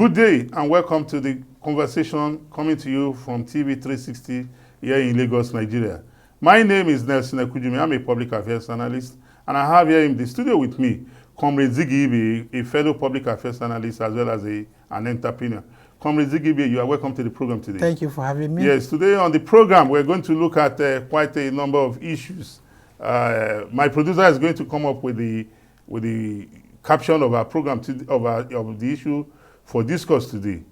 Good day and welcome to the conversation coming to you from TV 360 here in Lagos, Nigeria. My name is Nelson Ekujimi. I'm a public affairs analyst, and I have here in the studio with me Comrade Guber, a fellow public affairs analyst as well as an entrepreneur. Comrade Guber, you are welcome to the program today. Thank you for having me. Yes, today on the program we're going to look at quite a number of issues. My producer is going to come up with the caption of our program of the issue for discuss today.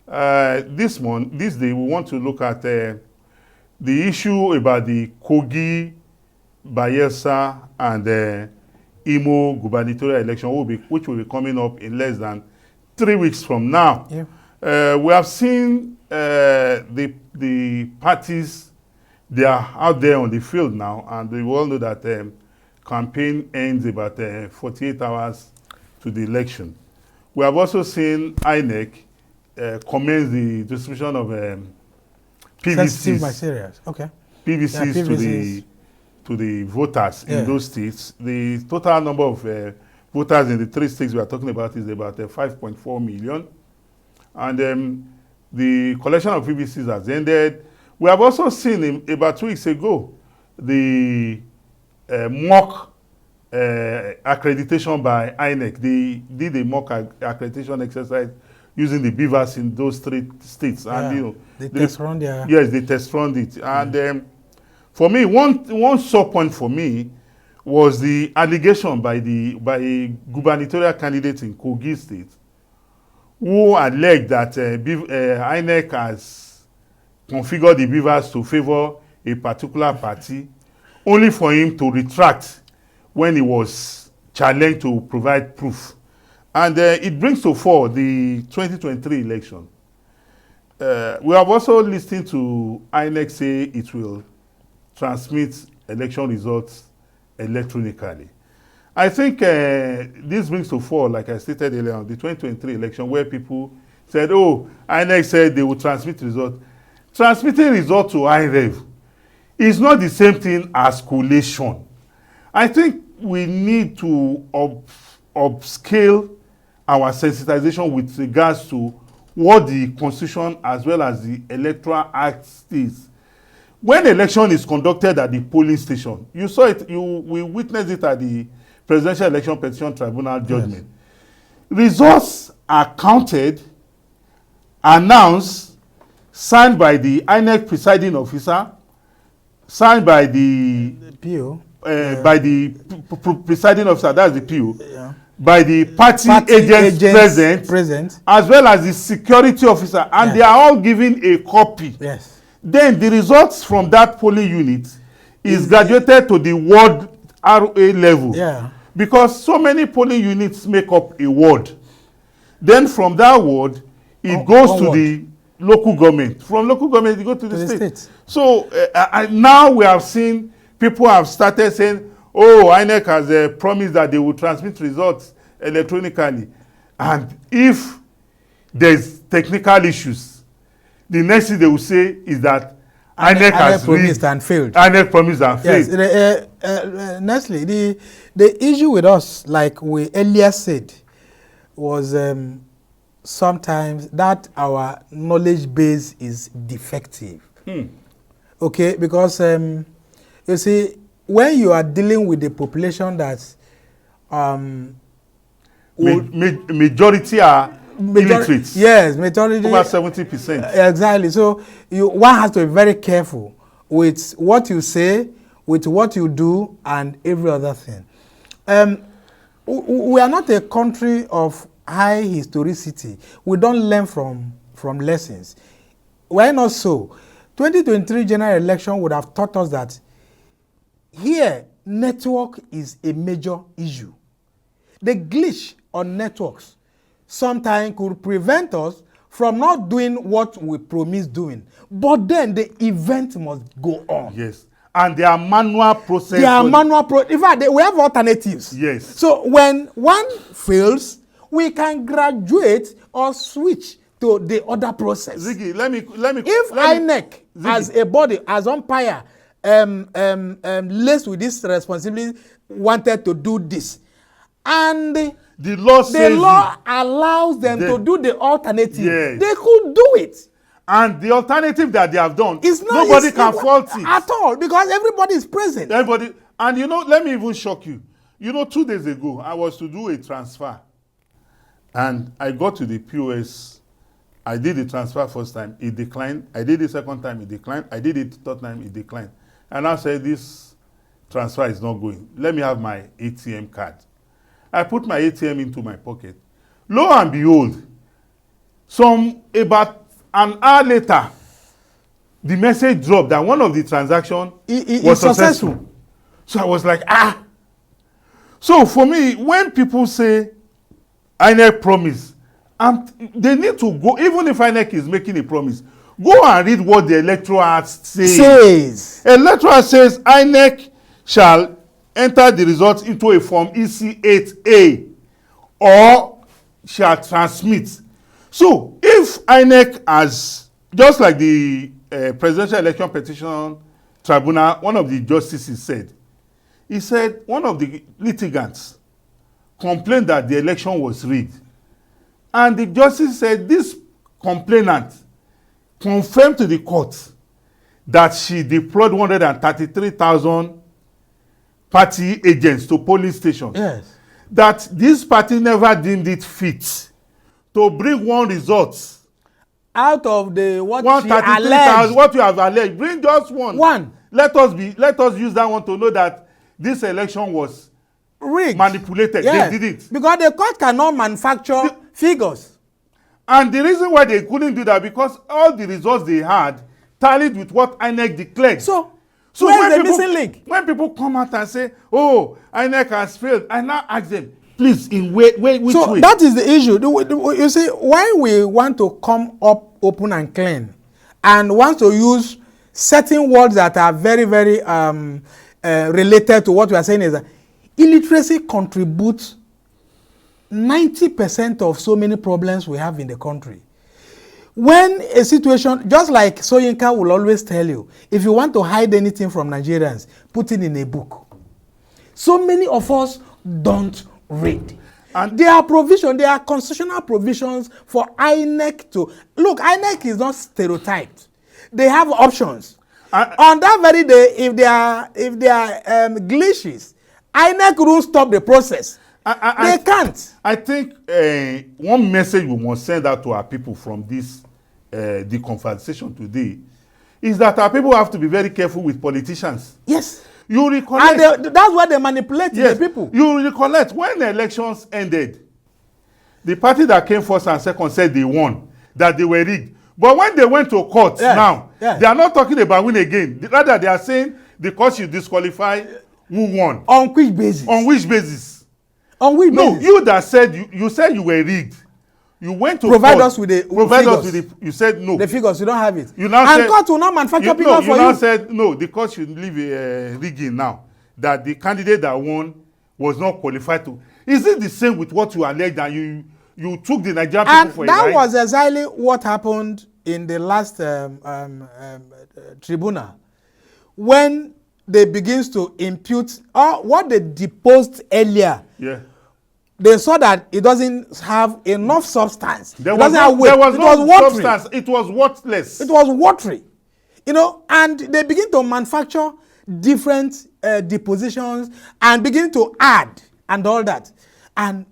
This day, we want to look at the issue about the Kogi, Bayelsa, and Imo gubernatorial election, which will be coming up in less than 3 weeks from now. Yeah. We have seen the parties, they are out there on the field now, and we all know that campaign ends about 48 hours to the election. We have also seen INEC commence the distribution of PVCs, okay. PVCs to the voters in those states. The total number of voters in the 3 states we are talking about is about 5.4 million. And the collection of PVCs has ended. We have also seen about 2 weeks ago the mock accreditation by INEC. They did a mock accreditation exercise using the beavers in those 3 states. Yeah, and they test run their... Yes, they test run it. And for me, one sore point for me was the allegation by a gubernatorial candidate in Kogi State who alleged that INEC has configured the beavers to favor a particular party, only for him to retract when he was challenged to provide proof. And it brings to fore the 2023 election. We have also listened to INEC say it will transmit election results electronically. I think this brings to fore, like I stated earlier on, the 2023 election, where people said, oh, INEC said they will transmit results. Transmitting results to IREV is not the same thing as collation. I think we need to upscale our sensitization with regards to what the Constitution as well as the Electoral Act states. When election is conducted at the polling station, you saw it, we witnessed it at the Presidential Election Petition Tribunal judgment. Yes. Results are counted, announced, signed by the INEC presiding officer, signed by the PO. By the presiding officer, that's the PO, by the party agents present, as well as the security officer, and they are all given a copy. Yes. Then the results from that polling unit is graduated to the ward RA level. Yeah. Because so many polling units make up a ward. Then from that ward, it goes to the local government. From local government, it goes to the state. So now we have seen people have started saying, oh, INEC has promised that they will transmit results electronically. And if there's technical issues, the next thing they will say is that INEC has promised and failed. INEC promised and failed. Yes, Nestle, the issue with us, like we earlier said, was sometimes that our knowledge base is defective. Okay, because you see, when you are dealing with the population that majority are illiterate. Yes, majority. Over 70%. Exactly. So one has to be very careful with what you say, with what you do, and every other thing. We are not a country of high historicity. We don't learn from lessons. Why not so? 2023 general election would have taught us that here, network is a major issue. The glitch on networks sometimes could prevent us from not doing what we promised doing. But then the event must go on. Yes. And there are manual processes. In fact, we have alternatives. Yes. So when one fails, we can graduate or switch to the other process. Ziggy, if INEC as a body, as umpire, laced with this responsibility, wanted to do this, and The law says the law allows them to do the alternative. Yes. They could do it. And the alternative that they have done, It's not, nobody can fault it. at all, because everybody is present. Everybody, and you know, let me even shock you. You know, 2 days ago, I was to do a transfer. And I got to the POS. I did the transfer first time, it declined. I did the second time, it declined. I did it third time, it declined. And I said, this transfer is not going. Let me have my ATM card. I put my ATM into my pocket. Lo and behold, about an hour later, the message dropped that one of the transactions was successful. So I was like, ah. So for me, when people say INEC promise, they need to go, even if INEC is making a promise, go and read what the Electoral Act says. Electoral Act says INEC shall enter the results into a form EC8A or shall transmit. So if INEC has, just like the Presidential Election Petition Tribunal, one of the justices said, he said one of the litigants complained that the election was rigged. And the justice said this complainant confirmed to the court that she deployed 133,000 party agents to polling stations. Yes. That this party never deemed it fit to bring one result out of the what she 133,000, what you have alleged. Bring just one. Let us use that one to know that this election was rigged, manipulated. Yes. They did it because the court cannot manufacture figures. And the reason why they couldn't do that, because all the results they had tallied with what INEC declared. So where's the missing link? When people come out and say, oh, INEC has failed, I now ask them, please, in which way? So that is the issue. You see, why we want to come up open and clean and want to use certain words that are very, very related to what we are saying is that illiteracy contributes 90% of so many problems we have in the country. When a situation, just like Soyinka will always tell you, if you want to hide anything from Nigerians, put it in a book. So many of us don't read. And there are constitutional provisions for INEC to, look, INEC is not stereotyped. They have options. On that very day, if there are glitches, INEC will stop the process. They can't. I think one message we must send out to our people from this the conversation today is that our people have to be very careful with politicians. Yes. You recollect. And that's why they manipulate the people. You recollect when the elections ended, the party that came first and second said they won, that they were rigged. But when they went to court now, they are not talking about win again. Rather, they are saying the court should disqualify who won. On which basis? On which basis? On which basis? No, you that said you said you were rigged. You went to provide court. Us with the provide figures. us with the. You said no. The figures, you don't have it. You now and said, court will not manufacture figures for you. You now said no. The court should leave a rigging now. That the candidate that won was not qualified to. Is it the same with what you alleged that you took the Nigerian people for a ride? And that was exactly what happened in the last tribunal when they begins to impute what they deposed earlier. Yeah. They saw that it doesn't have enough substance. There was no substance. It was worthless. It was watery. You know, and they begin to manufacture different depositions and begin to add and all that. And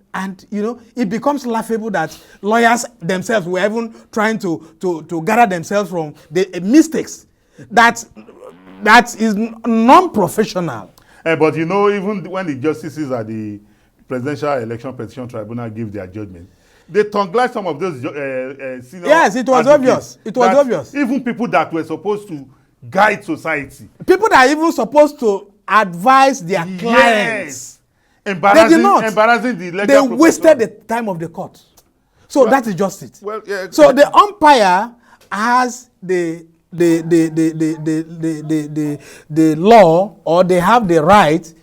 you know, it becomes laughable that lawyers themselves were even trying to gather themselves from the mistakes that is non-professional. But you know, even when the justices at the Presidential Election Petition Tribunal give their judgment, they tongue-lashed some of those senior. Yes, it was obvious. It was obvious. Even people that were supposed to guide society, people that are even supposed to advise their clients, embarrassing the legal. They wasted the time of the court. So well, that is just it. Well, yeah, so the umpire has the law, or they have the right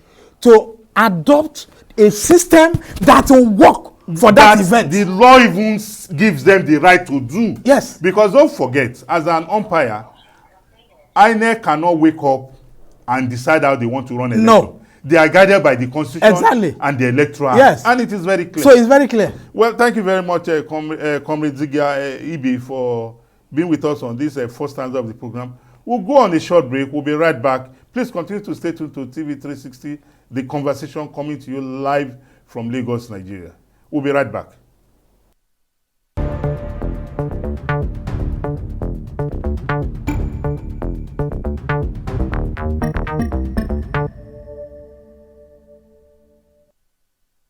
to adopt a system that will work for that event. The law even gives them the right to do. Yes. Because don't forget, as an umpire, INEC cannot wake up and decide how they want to run an election. No. they are guided by the Constitution Exactly. and the Electoral Yes. Act. And it is very clear. So it's very clear. Well, thank you very much, Comrade Zigia Ibi, for being with us on this first stanza of the program. We'll go on a short break. We'll be right back. Please continue to stay tuned to TV360, the conversation coming to you live from Lagos, Nigeria. We'll be right back.